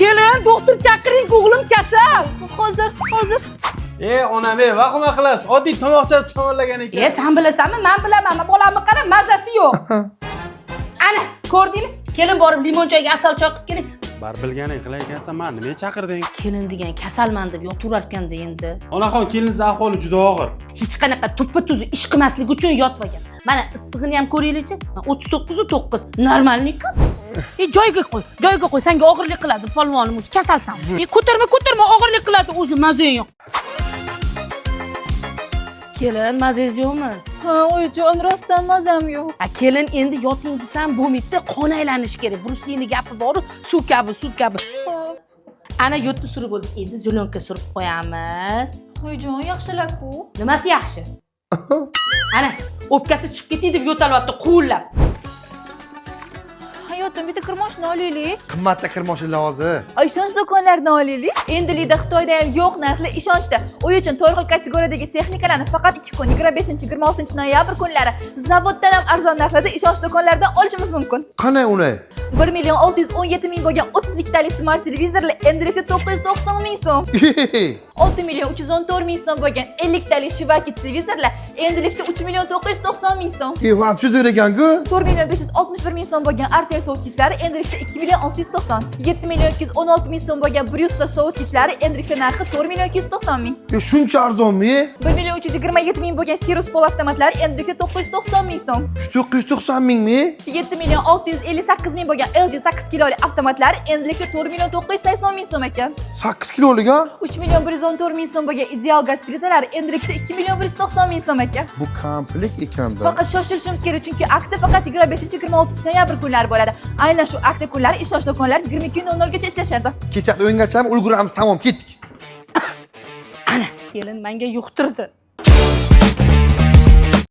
Kelin, doktor chaqiring, o'g'lim kasal. Hozir. Onam, vahima qilasiz. Oddiy tomoqchasi shamollagan ekan. Sen bilasanmi? Men bilaman. Bolamni qara, mazasi yo'q. Ana, ko'rdingmi? Kelin borib limon choyga asal choqib keling. Bar bilganing qilay ekansan, meni nima chaqirding? Kelin degan kasalman deb yo'tirarkanda endi. Onaxon, keliningizning ahvoli juda og'ir. Hech qanaqa tuppa-tuzuk ish qilmaslik uchun yotmagan. Mana issig'ini ham ko'ringlar-chi. 39.9. Normalniku. Joyiga qo'y. Senga og'irlik qiladi, polvonim o'zi kasalsan. Ko'tarma, og'irlik qiladi o'zi, mazang yo'q. Kelin, mazangiz yo'qmi? Ha, oyijon, rostdan mazam yo'q. Kelin, endi yoting desam bo'lmaydi, qon aylanishi kerak. Bruslini gapi bor, suv kabi. Ana yotni surib bo'ldi. Endi zulonka surib qo'yamiz. Oyijon, yaxshilar-ku. Nimasi yaxshi? Ana, o'pkasi chiqib ketdi deb yo'talyapti, quvlab. Hayotim, bitta kirmoshni olaylik. Qimmatda kirmoshlar hozir. Ishonch do'konlaridan olaylik. Endilikda Xitoyda ham yo'q narxli ishonchda. U uchun to'rt xil kategoriyadagi texnikalarni faqat 2 kun, 25-26 noyabr kunlari zavoddan ham arzon narxlarda ishonch do'konlaridan olishimiz mumkin. Qanday uni? 1.617.000 bo'lgan 32 talik smart televizorlar endilikda 990 ming so'm. 6.314.000 so'm bo'lgan 50 talik Shivaki televizorlar endilikda 3.990 ming so'm. Ham shu ekan-ku. 4.561.000 so'm bo'lgan Artel sovutgichlari endilikda 2.690. 7.216 ming so'm bo'lgan Brюssa sovutgichlari endilikda narxi 4.290 ming. Shuncha arzonmi? 1.327 ming bo'lgan Sirius pol avtomatlari endilikda 990 ming so'm. 990 mingmi? 7.658 ming bo'lgan LG 8 kiloli avtomatlari endilikda 4.980 ming so'm ekan. 8 kilolik ha? 3.114 ming so'm bo'lgan ideal gaz plitalari endilikda 2.190 ming so'm ekan. Bu komplekt ekanda. Faqat shoshilishimiz kerak, chunki aksiya faqat 25-26 noyabr kunlari bo'ladi. Aynan shu aksiya kunlari ishonch do'konlari 22:00 gacha ishlashardi. Kechasi o'yingacha ulguramiz, tamom, ketdik. Ana, kelin menga yuqtirdi.